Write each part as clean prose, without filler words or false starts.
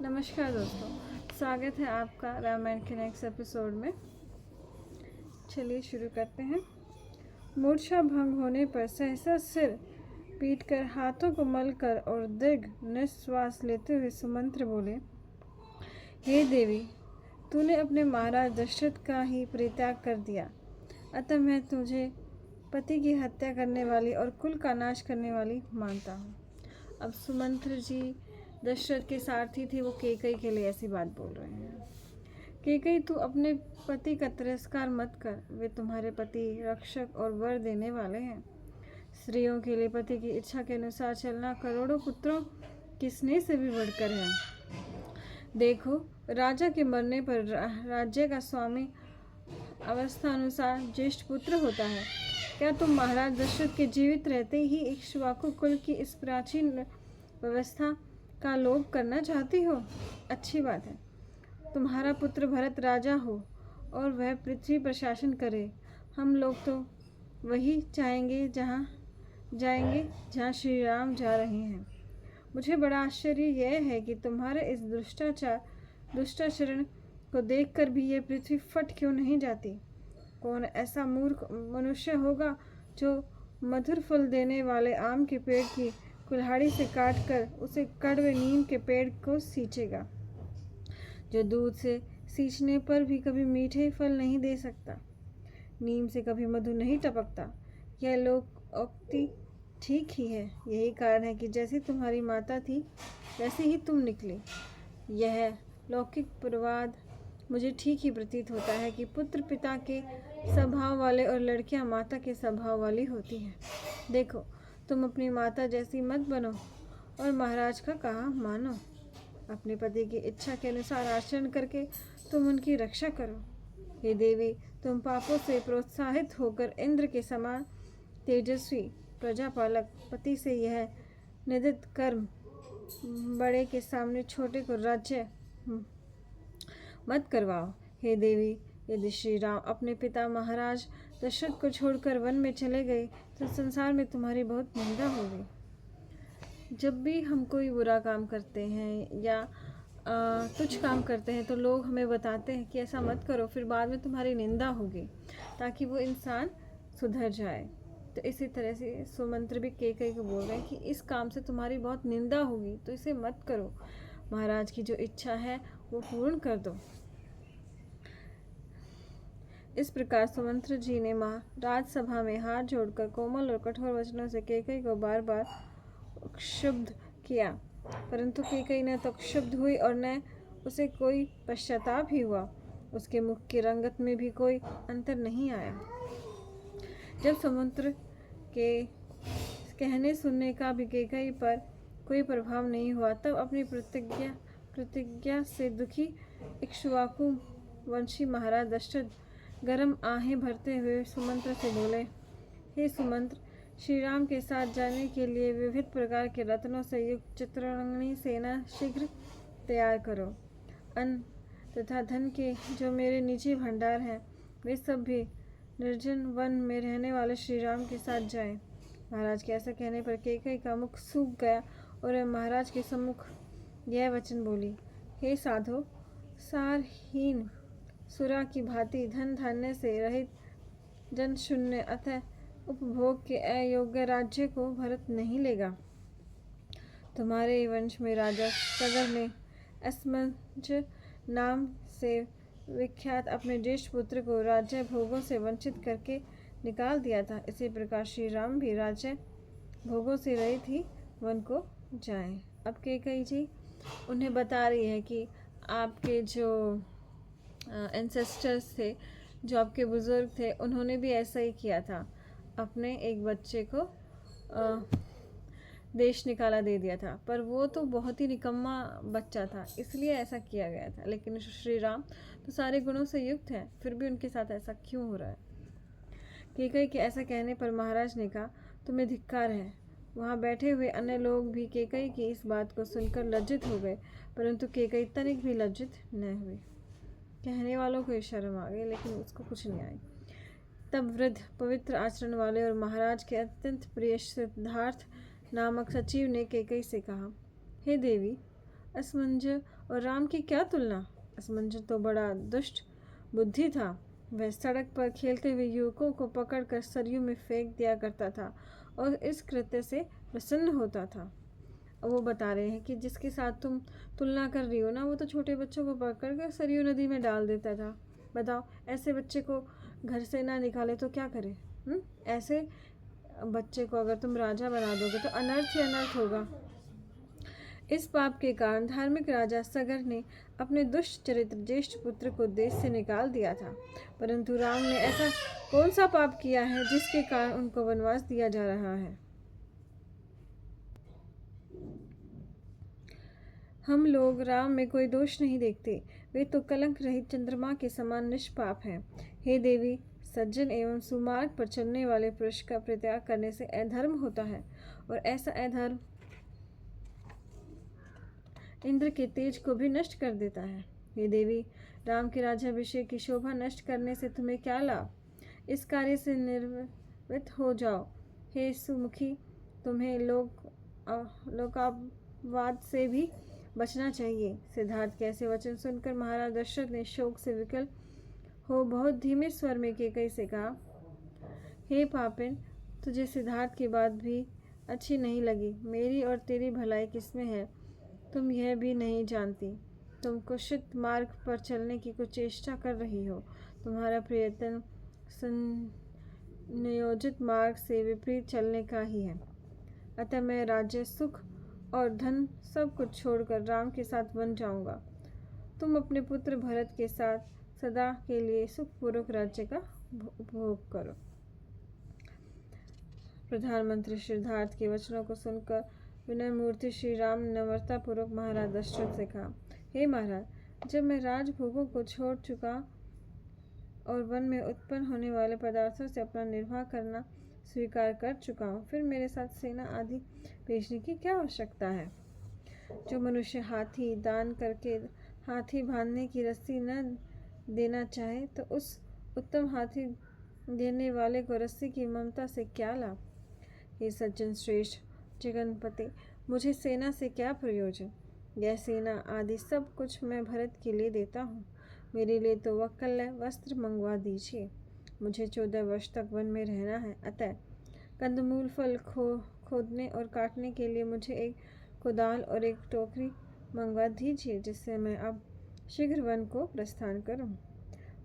नमस्कार दोस्तों, स्वागत है आपका रामायण के नेक्स्ट एपिसोड में। चलिए शुरू करते हैं। मूर्छा भंग होने पर सहसा सिर पीटकर हाथों को मलकर और दीर्घ निश्वास लेते हुए सुमंत्र बोले, हे देवी, तूने अपने महाराज दशरथ का ही परित्याग कर दिया, अतः मैं तुझे पति की हत्या करने वाली और कुल का नाश करने वाली मानता हूँ। अब सुमंत्र जी दशरथ के सारथी थे, वो केकई के लिए ऐसी बात बोल रहे हैं। केकई, तू अपने पति का तिरस्कार मत कर, वे तुम्हारे पति, रक्षक और वर देने वाले हैं। स्त्रियों के लिए पति की इच्छा के अनुसार चलना करोड़ों पुत्रों की स्नेह से भी बढ़कर है। देखो, राजा के मरने पर राज्य का स्वामी अवस्था अनुसार ज्येष्ठ पुत्र होता है। क्या तुम महाराज दशरथ के जीवित रहते ही इक्ष्वाकु कुल की इस प्राचीन व्यवस्था का लोप करना चाहती हो? अच्छी बात है, तुम्हारा पुत्र भरत राजा हो और वह पृथ्वी पर शासन करे। हम लोग तो वही चाहेंगे जहाँ श्री राम जा रहे हैं। मुझे बड़ा आश्चर्य यह है कि तुम्हारे इस दुष्टाचरण को देखकर भी यह पृथ्वी फट क्यों नहीं जाती। कौन ऐसा मूर्ख मनुष्य होगा जो मधुर फल देने वाले आम के पेड़ की कुल्हाड़ी से काटकर उसे कड़वे नीम के पेड़ को सींचेगा, जो दूध से सींचने पर भी कभी मीठे फल नहीं दे सकता, नीम से कभी मधु नहीं टपकता। यह लोकोक्ति ठीक ही है। यही कारण है कि जैसी तुम्हारी माता थी वैसे ही तुम निकली। यह लौकिक प्रवाद मुझे ठीक ही प्रतीत होता है कि पुत्र पिता के स्वभाव वाले और लड़कियां माता के स्वभाव वाली होती हैं। देखो, तुम अपनी माता जैसी मत बनो और महाराज का कहा मानो। अपने पति की इच्छा के अनुसार आचरण करके तुम उनकी रक्षा करो। हे देवी, तुम पापों से प्रोत्साहित होकर इंद्र के समान तेजस्वी प्रजापालक पति से यह निदित कर्म, बड़े के सामने छोटे को राज्य मत करवाओ। हे देवी, यदि श्री राम अपने पिता महाराज दशरथ को छोड़कर वन में चले गए तो संसार में तुम्हारी बहुत निंदा होगी। जब भी हम कोई बुरा काम करते हैं या तुच्छ काम करते हैं तो लोग हमें बताते हैं कि ऐसा मत करो, फिर बाद में तुम्हारी निंदा होगी, ताकि वो इंसान सुधर जाए। तो इसी तरह से सुमंत्र भी केकई को बोल रहे हैं कि इस काम से तुम्हारी बहुत निंदा होगी, तो इसे मत करो। महाराज की जो इच्छा है वो पूर्ण कर दो। इस प्रकार सुमंत्र जी ने राजसभा में हाथ जोड़कर कोमल और कठोर वचनों से केकई को बार बार क्षुब्ध किया, परंतु केकई न तो क्षुब्ध हुई और न उसे कोई पश्चाताप ही हुआ। उसके मुख की रंगत में भी कोई अंतर नहीं आया। जब सुमंत्र के कहने सुनने का भी केकई पर कोई प्रभाव नहीं हुआ, तब अपनी प्रतिज्ञा से दुखी इक्ष्वाकु वंशी महाराज दशरथ गरम आहें भरते हुए सुमंत्र से बोले, हे सुमंत्र, श्री राम के साथ जाने के लिए विविध प्रकार के रत्नों से युक्त चित्ररंगनी सेना शीघ्र तैयार करो। अन्न तथा धन के जो मेरे निजी भंडार हैं, वे सब भी निर्जन वन में रहने वाले श्री राम के साथ जाएं। महाराज के ऐसा कहने पर केकई का मुख सूख गया और वह महाराज के सम्मुख यह वचन बोली, हे साधो, सारहीन सुरा की भांति धन धान्य से रहित जन शून्य अतः उपभोग के अयोग्य राज्य को भरत नहीं लेगा। तुम्हारे वंश में राजा सगर ने अस्मज नाम से विख्यात अपने ज्येष्ठ पुत्र को राज्य भोगों से वंचित करके निकाल दिया था। इसी प्रकार श्री राम भी राज्य भोगों से रहित ही वन को जाएं। अब केकई जी उन्हें बता रही है कि आपके जो एंसेस्टर्स थे, जो आपके बुज़ुर्ग थे, उन्होंने भी ऐसा ही किया था, अपने एक बच्चे को देश निकाला दे दिया था, पर वो तो बहुत ही निकम्मा बच्चा था, इसलिए ऐसा किया गया था। लेकिन श्री राम तो सारे गुणों से युक्त हैं, फिर भी उनके साथ ऐसा क्यों हो रहा है? केकई के ऐसा कहने पर महाराज ने कहा, तुम्हें धिक्कार है। वहाँ बैठे हुए अन्य लोग भी केकई की इस बात को सुनकर लज्जित हो गए, परंतु केकई तनिक भी लज्जित न हुई। कहने वालों को शर्म आ गई, लेकिन उसको कुछ नहीं आई। तब वृद्ध पवित्र आचरण वाले और महाराज के अत्यंत प्रिय सिद्धार्थ नामक सचिव ने केकई से कहा, हे देवी, असमंजस और राम की क्या तुलना। असमंजस तो बड़ा दुष्ट बुद्धि था। वह सड़क पर खेलते हुए युवकों को पकड़कर सरयू में फेंक दिया करता था और इस कृत्य से प्रसन्न होता था। वो बता रहे हैं कि जिसके साथ तुम तुलना कर रही हो ना, वो तो छोटे बच्चों को पकड़ कर सरयू नदी में डाल देता था। बताओ, ऐसे बच्चे को घर से ना निकाले तो क्या करे। ऐसे बच्चे को अगर तुम राजा बना दोगे तो अनर्थ ही अनर्थ होगा। इस पाप के कारण धार्मिक राजा सगर ने अपने दुष्ट चरित्र ज्येष्ठ पुत्र को देश से निकाल दिया था, परंतु राम ने ऐसा कौन सा पाप किया है जिसके कारण उनको वनवास दिया जा रहा है। हम लोग राम में कोई दोष नहीं देखते, वे तो कलंक रहित चंद्रमा के समान निष्पाप हैं। हे देवी, सज्जन एवं सुमार्ग पर चलने वाले पुरुष का परित्याग करने से अधर्म होता है, और ऐसा अधर्म इंद्र के तेज को भी नष्ट कर देता है। हे देवी, राम के राज्याभिषेक की शोभा नष्ट करने से तुम्हें क्या लाभ। इस कार्य से निर्वृत्त हो जाओ। हे सुमुखी, तुम्हें लोकापवाद से भी बचना चाहिए। सिद्धार्थ के ऐसे वचन सुनकर महाराज दशरथ ने शोक से विकल हो बहुत धीमे स्वर में कैकेयी से कहा, हे पापिन, तुझे सिद्धार्थ की बात भी अच्छी नहीं लगी। मेरी और तेरी भलाई किसमें है, तुम यह भी नहीं जानती। तुम कुशित मार्ग पर चलने की कुछ चेष्टा कर रही हो। तुम्हारा प्रयत्न नियोजित मार्ग से विपरीत चलने का ही है। अतः मैं राज्य, सुख और धन सब कुछ छोड़कर राम के साथ वन जाऊंगा। तुम अपने पुत्र भरत के साथ सदा के लिए सुखपूर्वक राज्य का उपभोग करो। प्रधानमंत्री सिद्धार्थ के वचनों को सुनकर विनय मूर्ति श्री राम ने नम्रता पूर्वक महाराज दशरथ से कहा, हे महाराज, जब मैं राजभोगों को छोड़ चुका और वन में उत्पन्न होने वाले पदार्थों से अपना निर्वाह करना स्वीकार कर चुका हूँ, फिर मेरे साथ सेना आदि भेजने की क्या आवश्यकता है। जो मनुष्य हाथी दान करके हाथी बांधने की रस्सी न देना चाहे, तो उस उत्तम हाथी देने वाले को रस्सी की ममता से क्या लाभ। हे सज्जन श्रेष्ठ जगन्पति, मुझे सेना से क्या प्रयोजन। यह सेना आदि सब कुछ मैं भरत के लिए देता हूँ। मेरे लिए तो वकल्य वस्त्र मंगवा दीजिए। मुझे 14 वर्ष तक वन में रहना है, अतः कंदमूल फल खोदने और काटने के लिए मुझे एक कुदाल और एक टोकरी मंगवा दीजिए, जिससे मैं अब शीघ्र वन को प्रस्थान करूं।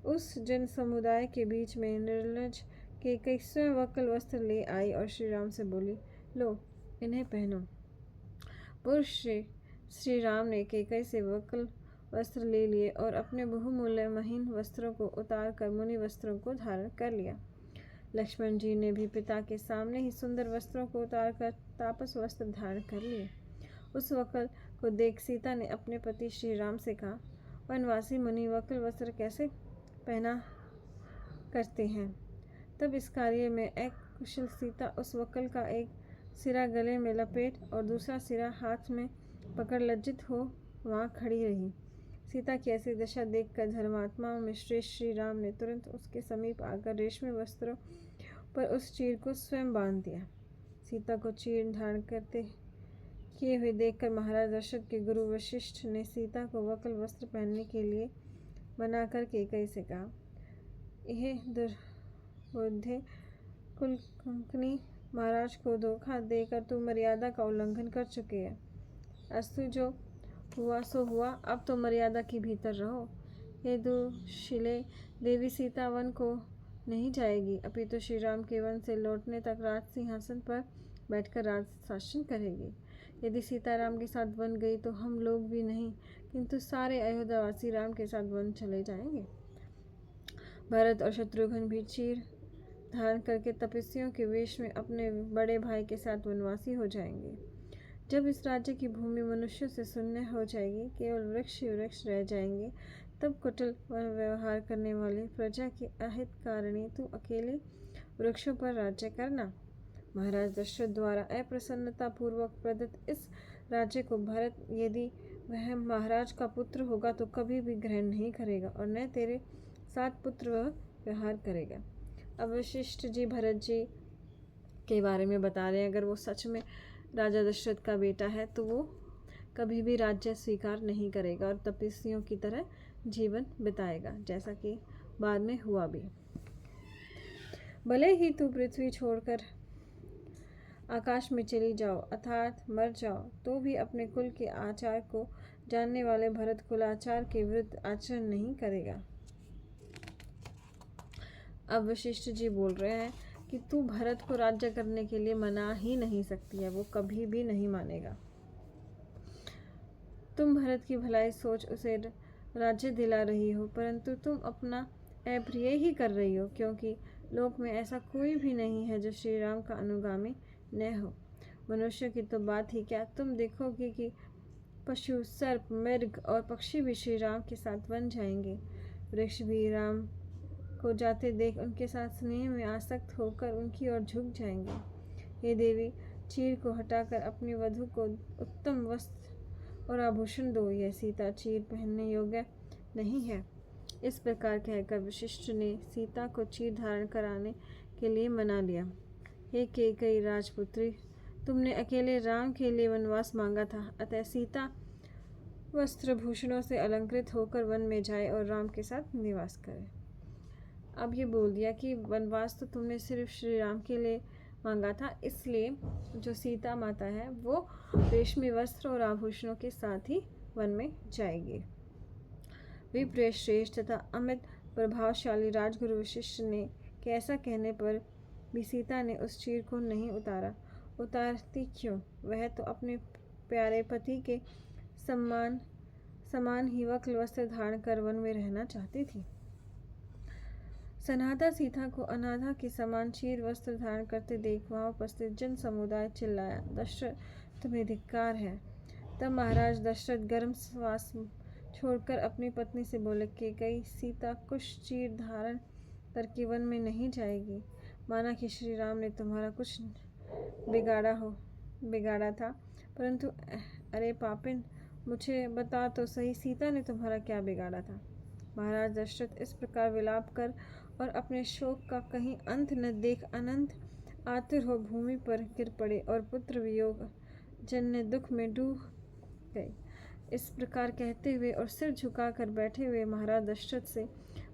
उस जन समुदाय के बीच में निर्लज कैकेयी स्वयं वक्ल वस्त्र ले आई और श्री राम से बोली, लो, इन्हें पहनो। पुरुष श्री राम ने कैकेयी से वक्ल वस्त्र ले लिए और अपने बहुमूल्य महीन वस्त्रों को उतार कर मुनि वस्त्रों को धारण कर लिया। लक्ष्मण जी ने भी पिता के सामने ही सुंदर वस्त्रों को उतार कर तापस वस्त्र धारण कर लिए। उस वक्ल को देख सीता ने अपने पति श्री राम से कहा, वनवासी मुनि वक्ल वस्त्र कैसे पहना करते हैं। तब इस कार्य में एक कुशल सीता उस वक्ल का एक सिरा गले में लपेट और दूसरा सिरा हाथ में पकड़ लज्जित हो वहाँ खड़ी रही। सीता की ऐसी दशा देखकर धर्मात्माओं में श्रेष्ठ श्री राम ने तुरंत उसके समीप आकर रेशमी वस्त्रों पर उस चीर को स्वयं बांध दिया। सीता को चीर धारण करते किए हुए देखकर महाराज दशरथ के गुरु वशिष्ठ ने सीता को वक्ल वस्त्र पहनने के लिए बनाकर कैकेयी से कहा, यह दुर्बोध्य कुलकंकनी महाराज को धोखा देकर तू मर्यादा का उल्लंघन कर चुके है। अस्तु, जो हुआ सो हुआ, अब तो मर्यादा के भीतर रहो। हे दुशीले, देवी सीता वन को नहीं जाएगी, अपितु श्री राम के वन से लौटने तक राज सिंहासन पर बैठकर राज शासन करेगी। यदि सीता राम के साथ वन गई तो हम लोग भी नहीं, किंतु सारे अयोध्यावासी राम के साथ वन चले जाएंगे। भरत और शत्रुघ्न भी चीर धारण करके तपस्वियों के वेश में अपने बड़े भाई के साथ वनवासी हो जाएंगे। जब इस राज्य की भूमि मनुष्यों से शून्य हो जाएगी, केवल वृक्ष ही वृक्ष रह जाएंगे, तब कुटिल व्यवहार करने वाली प्रजा की अहित कारिणी तू अकेले वृक्षों पर राज्य करना। महाराज दशरथ द्वारा अप्रसन्नता पूर्वक प्रदत्त इस राज्य को भरत, यदि वह महाराज का पुत्र होगा, तो कभी भी ग्रहण नहीं करेगा और न तेरे साथ पुत्र वह व्यवहार करेगा। अब वशिष्ठ जी भरत जी के बारे में बता रहे हैं, अगर वो सच में राजा दशरथ का बेटा है तो वो कभी भी राज्य स्वीकार नहीं करेगा और तपस्वियों की तरह जीवन बिताएगा, जैसा कि बाद में हुआ भी। भले ही तू पृथ्वी छोड़कर आकाश में चली जाओ अर्थात मर जाओ, तो भी अपने कुल के आचार को जानने वाले भरत कुलाचार के विरुद्ध आचरण नहीं करेगा। अब वशिष्ठ जी बोल रहे हैं कि तू भरत को राज्य करने के लिए मना ही नहीं सकती है, वो कभी भी नहीं मानेगा। तुम भरत की भलाई सोच उसे राज्य दिला रही हो, परंतु तुम अपना अप्रिय ही कर रही हो, क्योंकि लोक में ऐसा कोई भी नहीं है जो श्री राम का अनुगामी न हो। मनुष्य की तो बात ही क्या, तुम देखोगे कि पशु, सर्प, मृग और पक्षी भी श्री राम के साथ बन जाएंगे। वृक्ष भी राम को जाते देख उनके साथ स्नेह में आसक्त होकर उनकी ओर झुक जाएंगे। हे देवी, चीर को हटाकर अपनी वधू को उत्तम वस्त्र और आभूषण दो, यह सीता चीर पहनने योग्य नहीं है। इस प्रकार कहकर वशिष्ठ ने सीता को चीर धारण कराने के लिए मना लिया। हे कैकेयी राजपुत्री, तुमने अकेले राम के लिए वनवास मांगा था, अतः सीता वस्त्र भूषणों से अलंकृत होकर वन में जाए और राम के साथ निवास करे। अब ये बोल दिया कि वनवास तो तुमने सिर्फ श्री राम के लिए मांगा था, इसलिए जो सीता माता है वो रेशमी वस्त्र और आभूषणों के साथ ही वन में जाएगी। विप्र श्रेष्ठ तथा अमित प्रभावशाली राजगुरु वशिष्ठ ने कैसा कहने पर भी सीता ने उस चीर को नहीं उतारा। उतारती क्यों? वह तो अपने प्यारे पति के समान ही वक्ल वस्त्र धारण कर वन में रहना चाहती थी। सनाथा सीता को अनाथा के समान चीर वस्त्र धारण करते देख वहां उपस्थित जन समुदाय चिल्लाया, दशरथ तुम्हें धिक्कार है। तब महाराज दशरथ गर्म श्वास छोड़कर अपनी पत्नी से बोले, कैकेयी, सीता कुछ चीर धारण करके वन में नहीं जाएगी। माना कि श्री राम ने तुम्हारा कुछ बिगाड़ा था, परंतु अरे पापिन, मुझे बता तो सही, सीता ने तुम्हारा क्या बिगाड़ा था। महाराज दशरथ इस प्रकार विलाप कर और अपने शोक का कहीं अंत न देख अनंत आतुर हो भूमि पर गिर पड़े और पुत्र वियोग जन्य दुख में डूब गए। इस प्रकार कहते हुए और सिर झुकाकर बैठे हुए महाराज दशरथ से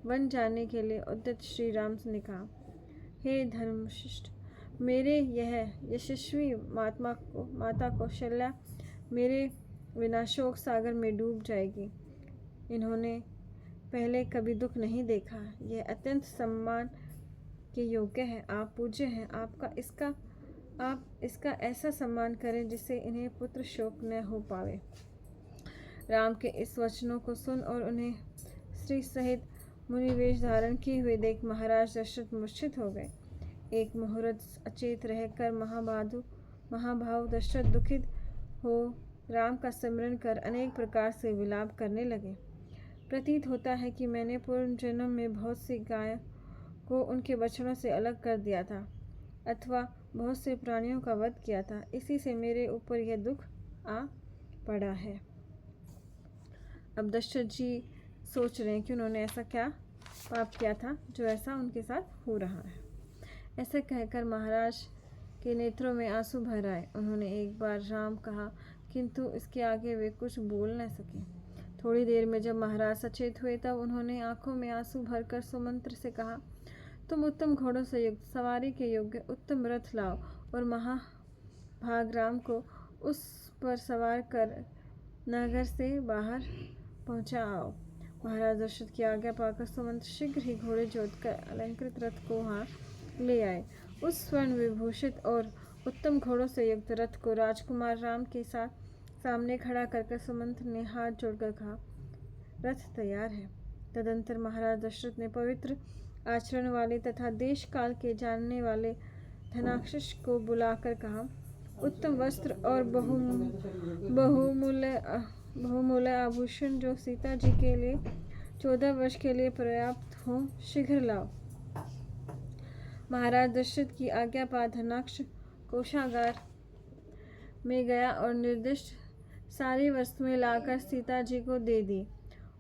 वन जाने के लिए उद्यत श्री राम ने कहा, हे धर्मशिष्ट, मेरे यह यशस्वी माता कौशल्या मेरे बिना शोक सागर में डूब जाएगी। इन्होंने पहले कभी दुख नहीं देखा। यह अत्यंत सम्मान के योग्य है। आप पूज्य हैं, आप इसका ऐसा सम्मान करें जिससे इन्हें पुत्र शोक न हो पावे। राम के इस वचनों को सुन और उन्हें स्त्री सहित मुनिवेश धारण किए हुए देख महाराज दशरथ मूर्छित हो गए। एक मुहूर्त अचेत रहकर महाभाव दशरथ दुखित हो राम का स्मरण कर अनेक प्रकार से विलाप करने लगे। प्रतीत होता है कि मैंने पूर्व जन्म में बहुत सी गायों को उनके बछड़ों से अलग कर दिया था अथवा बहुत से प्राणियों का वध किया था, इसी से मेरे ऊपर यह दुख आ पड़ा है। अब दशरथ जी सोच रहे हैं कि उन्होंने ऐसा क्या पाप किया था जो ऐसा उनके साथ हो रहा है। ऐसा कहकर महाराज के नेत्रों में आंसू भर आए। उन्होंने एक बार राम कहा, किंतु इसके आगे वे कुछ बोल न सके। थोड़ी देर में जब महाराज सचेत हुए तब उन्होंने आंखों में आंसू भरकर सुमंत्र से कहा, तुम उत्तम घोड़ों से युक्त सवारी के योग्य उत्तम रथ लाओ और महाभाग राम को उस पर सवार कर नगर से बाहर पहुंचा आओ। महाराज दशरथ की आज्ञा पाकर सुमंत्र शीघ्र ही घोड़े जोतकर अलंकृत रथ को वहां ले आए। उस स्वर्ण विभूषित और उत्तम घोड़ों से युक्त रथ को राजकुमार राम के साथ सामने खड़ा करके सुमंत्र ने हाथ जोड़कर कहा, रथ तैयार है। तदंतर महाराज दशरथ ने पवित्र आचरण वाले तथा देश काल के जानने वाले धनाक्षस को बुलाकर कहा, उत्तम वस्त्र और बहुमूल्य आभूषण जो सीता जी के लिए 14 वर्ष के लिए पर्याप्त हो, शीघ्र लाओ। महाराज दशरथ की आज्ञा पा धनाक्ष कोषागार में गया और निर्दिष्ट सारी वस्तुएं लाकर सीता जी को दे दी।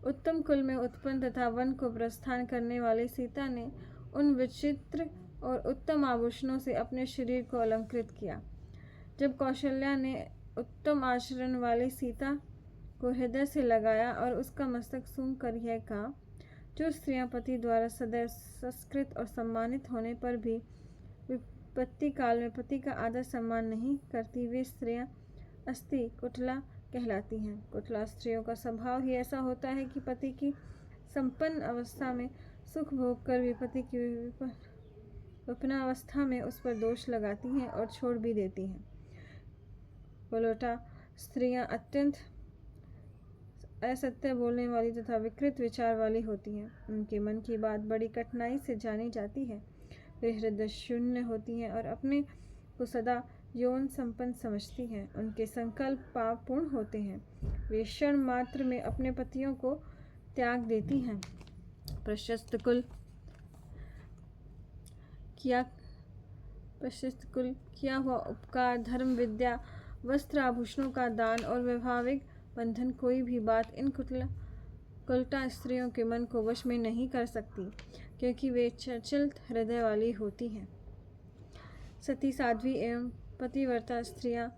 उत्तम कुल में उत्पन्न तथा वन को प्रस्थान करने वाली सीता ने उन विचित्र और उत्तम आभूषणों से अपने शरीर को अलंकृत किया। जब कौशल्या ने उत्तम आचरण वाली सीता को हृदय से लगाया और उसका मस्तक सूंघ कर यह कहा, जो स्त्रियां पति द्वारा सदैव संस्कृत और सम्मानित होने पर भी विपत्ति काल में पति का आदर सम्मान नहीं करती, वे स्त्रियां अस्थि कुटला कहलाती हैं। कुटला स्त्रियों का स्वभाव ही ऐसा होता है कि पति की संपन्न अवस्था में सुख भोग कर भी पति की विपन्नावस्था में उस पर दोष लगाती हैं और छोड़ भी देती हैं। पलोटा स्त्रियां अत्यंत असत्य बोलने वाली तथा विकृत विचार वाली होती हैं। उनके मन की बात बड़ी कठिनाई से जानी जाती है। वे हृदय शून्य होती हैं और अपने को सदा यौन संपन्न समझती हैं। उनके संकल्प पापपूर्ण होते हैं। वे क्षण मात्र में अपने पतियों को त्याग देती हैं। प्रशस्त कुल किया हुआ उपकार, धर्म, विद्या, वस्त्र, आभूषणों का दान और वैवाहिक बंधन कोई भी बात इन कुलटा स्त्रियों के मन को वश में नहीं कर सकती, क्योंकि वे चंचल हृदय वाली होती हैं। सती, साध्वी एवं पतिव्रता स्त्रियां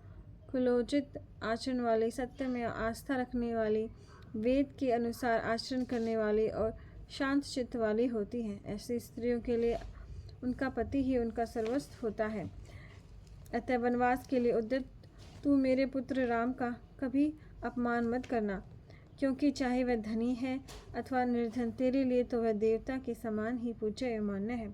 कुलोचित आचरण वाली, सत्य में आस्था रखने वाली, वेद के अनुसार आचरण करने वाली और शांत चित्त वाली होती हैं। ऐसी स्त्रियों के लिए उनका पति ही उनका सर्वस्व होता है। अतः वनवास के लिए उद्यत तू मेरे पुत्र राम का कभी अपमान मत करना, क्योंकि चाहे वह धनी है अथवा निर्धन, तेरे लिए तो वह देवता के समान ही पूज्य एवं मान्य है।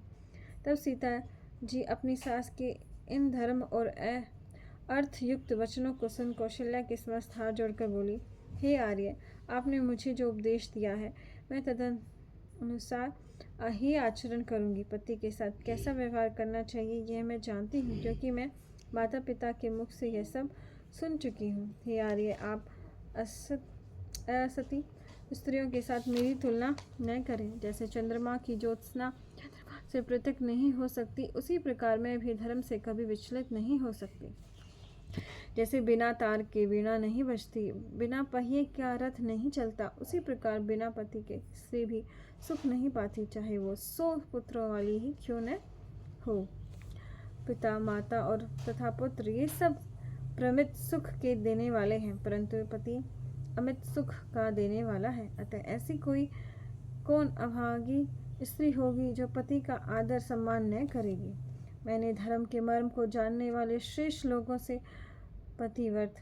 तब सीता जी अपनी सास के इन धर्म और अर्थयुक्त वचनों को सुन कौशल्या के समस्त हाथ जोड़कर बोली, हे आर्य, आपने मुझे जो उपदेश दिया है मैं तदनुसार ही आचरण करूंगी। पति के साथ कैसा व्यवहार करना चाहिए यह मैं जानती हूँ, क्योंकि मैं माता पिता के मुख से यह सब सुन चुकी हूँ। हे आर्य, आप असती स्त्रियों के साथ मेरी तुलना न करें। जैसे चंद्रमा की ज्योत्सना से पृथक नहीं हो सकती, उसी प्रकार मैं भी धर्म से कभी विचलित नहीं हो सकती। जैसे बिना तार के वीणा नहीं बजती, बिना पहिए का रथ नहीं चलता, उसी प्रकार बिना पति के स्त्री भी सुख नहीं पाती, चाहे वो 100 पुत्रों वाली ही क्यों न हो। पिता, माता और तथा पुत्र ये सब प्रमित सुख के देने वाले हैं, परंतु पति अमित सुख का देने वाला है। अतः ऐसी कौन अभागी स्त्री होगी जो पति का आदर सम्मान न करेगी। मैंने धर्म के मर्म को जानने वाले श्रेष्ठ लोगों से पतिव्रत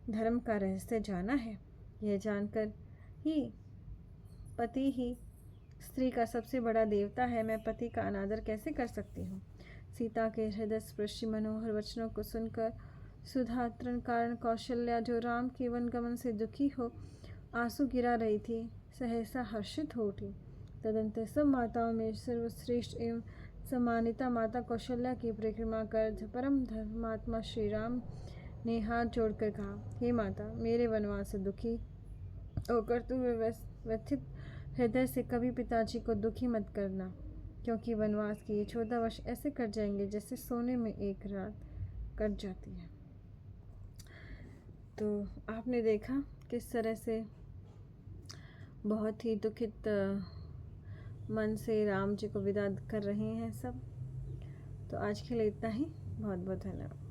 धर्म का रहस्य जाना है। यह जानकर ही पति ही स्त्री का सबसे बड़ा देवता है, मैं पति का अनादर कैसे कर सकती हूँ। सीता के हृदय स्पर्शी मनोहर वचनों को सुनकर सुधात्रण कारण कौशल्या, जो राम के वनगमन से दुखी हो आंसू गिरा रही थी, सहसा हर्षित हो उठी। तदंतर सब माताओं में सर्वश्रेष्ठ एवं सम्मानिता माता कौशल्या की परिक्रमा कर परम धर्मात्मा श्री राम ने हाथ जोड़कर कहा, हे माता, मेरे वनवास से दुखी होकर तुम व्यथित हृदय से कभी पिताजी को दुखी मत करना, क्योंकि वनवास के ये 14 वर्ष ऐसे कट जाएंगे जैसे सोने में एक रात कट जाती है। तो आपने देखा किस तरह से बहुत ही दुखित मन से राम जी को विदा कर रहे हैं सब। तो आज के लिए इतना ही। बहुत बहुत धन्यवाद।